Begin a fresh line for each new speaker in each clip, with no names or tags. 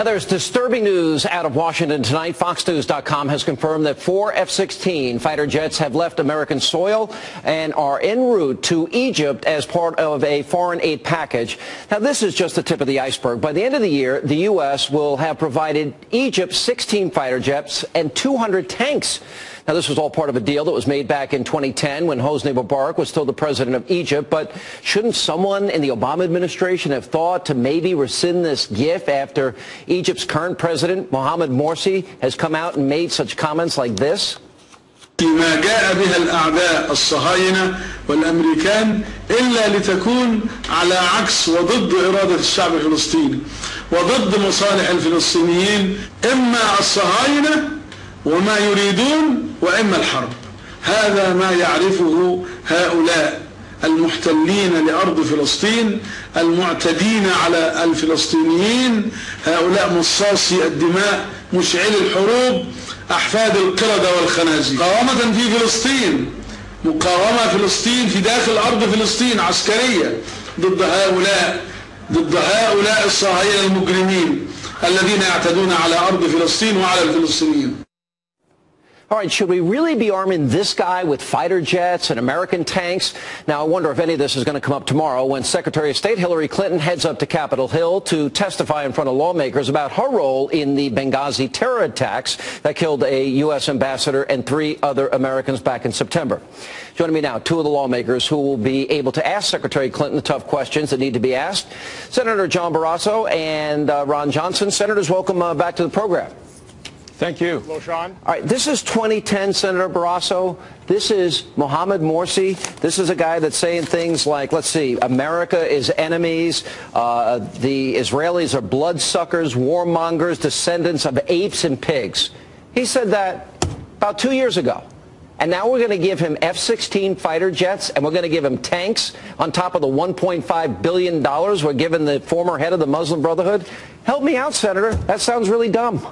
Now, there's disturbing news out of Washington tonight. FoxNews.com has confirmed that 4 F-16 fighter jets have left American soil and are en route to Egypt as part of a foreign aid package. Now, this is just the tip of the iceberg. By the end of the year, the U.S. will have provided Egypt 16 fighter jets and 200 tanks. Now, this was all part of a deal that was made back in 2010 when Hosni Mubarak was still the president of Egypt. But shouldn't someone in the Obama administration have thought to maybe rescind this gift after Egypt's current president, Mohamed Morsi, has come out and made such comments like this?
ما جاء بها الأعداء الصهاينة والأمريكان إلا لتكون على عكس وضد إرادة الشعب الفلسطيني وضد مصالح الفلسطينيين إما الصهاينة وما يريدون وإما الحرب. هذا ما يعرفه هؤلاء المحتلين لأرض فلسطين المعتدين على الفلسطينيين، هؤلاء مصاصي الدماء مشعلي الحروب أحفاد القردة والخنازير. مقاومة في فلسطين، مقاومة فلسطين في داخل أرض فلسطين عسكرية ضد هؤلاء الصهاينة المجرمين الذين يعتدون على أرض فلسطين وعلى الفلسطينيين.
All right, should we really be arming this guy with fighter jets and American tanks? Now, I wonder if any of this is going to come up tomorrow when Secretary of State Hillary Clinton heads up to Capitol Hill to testify in front of lawmakers about her role in the Benghazi terror attacks that killed a U.S. ambassador and 3 other Americans back in September. Joining me now, 2 of the lawmakers who will be able to ask Secretary Clinton the tough questions that need to be asked. Senator John Barrasso and Ron Johnson. Senators, welcome back to the program.
Thank you.
Hello, Sean.
All right, this is 2010, Senator Barrasso. This is Mohamed Morsi. This is a guy that's saying things like, let's see, America is enemies, the Israelis are bloodsuckers, warmongers, descendants of apes and pigs. He said that about 2 years ago. And now we're going to give him F-16 fighter jets, and we're going to give him tanks on top of the $1.5 billion we're giving the former head of the Muslim Brotherhood. Help me out, Senator. That sounds really dumb.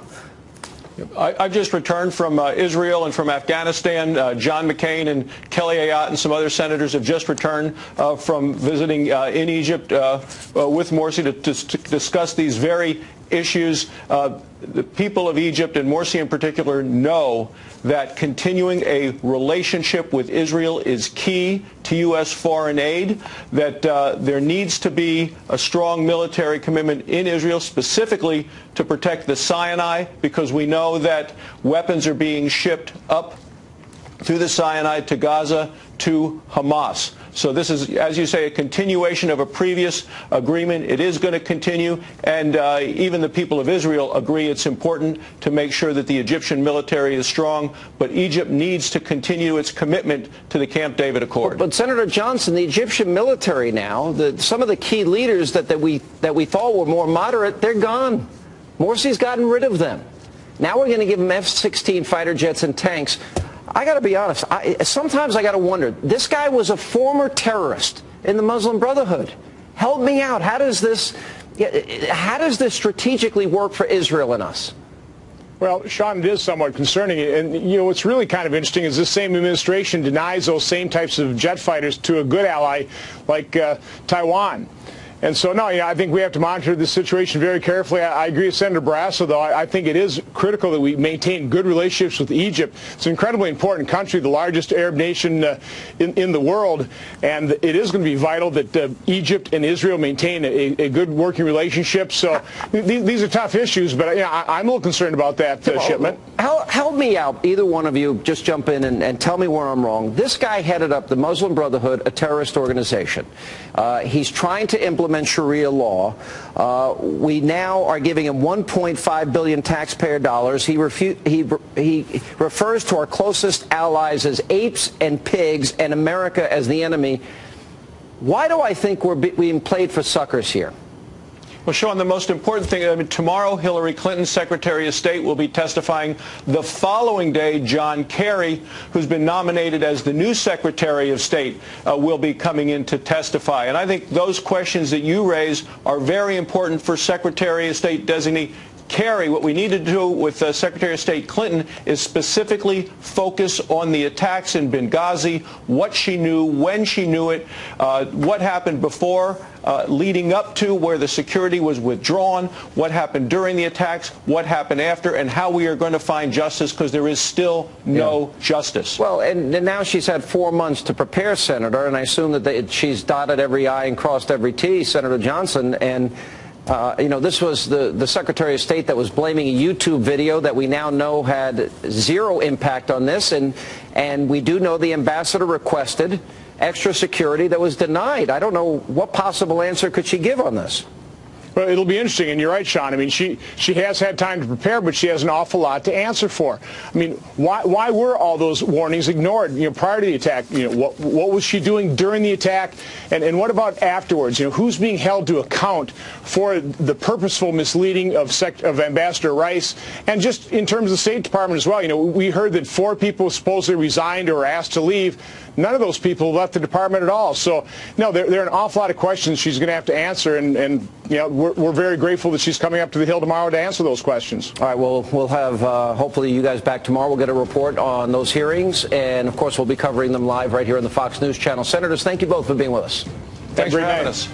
I've just returned from Israel and from Afghanistan. John McCain and Kelly Ayotte and some other senators have just returned from visiting in Egypt with Morsi to discuss these very issues. The people of Egypt, and Morsi in particular, know that continuing a relationship with Israel is key to U.S. foreign aid, that there needs to be a strong military commitment in Israel, specifically to protect the Sinai, because we know that weapons are being shipped up through the Sinai to Gaza to Hamas. So this is, as you say, a continuation of a previous agreement. It is going to continue, and even the people of Israel agree it's important to make sure that the Egyptian military is strong, but Egypt needs to continue its commitment to the Camp David Accord.
But Senator Johnson, the Egyptian military now, some of the key leaders that we thought were more moderate, they're gone. Morsi's gotten rid of them. Now we're going to give them F-16 fighter jets and tanks. I got to be honest, sometimes I got to wonder, this guy was a former terrorist in the Muslim Brotherhood. Help me out. How does this strategically work for Israel and us?
Well, Sean, it is somewhat concerning. And, you know, what's really kind of interesting is this same administration denies those same types of jet fighters to a good ally like Taiwan. And so, no, I think we have to monitor this situation very carefully. I agree with Senator Barrasso, though. I think it is critical that we maintain good relationships with Egypt. It's an incredibly important country, the largest Arab nation in the world, and it is going to be vital that Egypt and Israel maintain a good working relationship. So these are tough issues, but I'm a little concerned about that shipment.
Help me out, either one of you. Just jump in and tell me where I'm wrong. This guy headed up the Muslim Brotherhood, a terrorist organization. He's trying to implement Shari'ah law. We now are giving him $1.5 billion taxpayer dollars. He refers to our closest allies as apes and pigs and America as the enemy. Why do I think we're being played for suckers here?
Well, Sean, the most important thing, tomorrow Hillary Clinton, Secretary of State, will be testifying. The following day, John Kerry, who's been nominated as the new Secretary of State, will be coming in to testify. And I think those questions that you raise are very important for Secretary of State designee Kerry, what we need to do with Secretary of State Clinton is specifically focus on the attacks in Benghazi, what she knew, when she knew it, what happened before, leading up to where the security was withdrawn, what happened during the attacks, what happened after, and how we are going to find justice, because there is still no justice. Well,
and now she's had 4 months to prepare, Senator, and I assume that she's dotted every I and crossed every T, Senator Johnson, and you know, this was the Secretary of State that was blaming a YouTube video that we now know had zero impact on this, and we do know the ambassador requested extra security that was denied. I don't know what possible answer could she give on this.
Well, it'll be interesting, and you're right, Sean. I mean, she has had time to prepare, but she has an awful lot to answer for. I mean, why were all those warnings ignored? You know, prior to the attack, you know, what was she doing during the attack, and what about afterwards? You know, who's being held to account for the purposeful misleading of Ambassador Rice, and just in terms of the State Department as well? You know, we heard that 4 people supposedly resigned or were asked to leave. None of those people left the department at all. So, no, there are an awful lot of questions she's going to have to answer, and you know, we're very grateful that she's coming up to the Hill tomorrow to answer those questions.
All right, well, we'll have hopefully you guys back tomorrow. We'll get a report on those hearings, and of course we'll be covering them live right here on the Fox News Channel. Senators, thank you both for being with us.
Thanks for having us.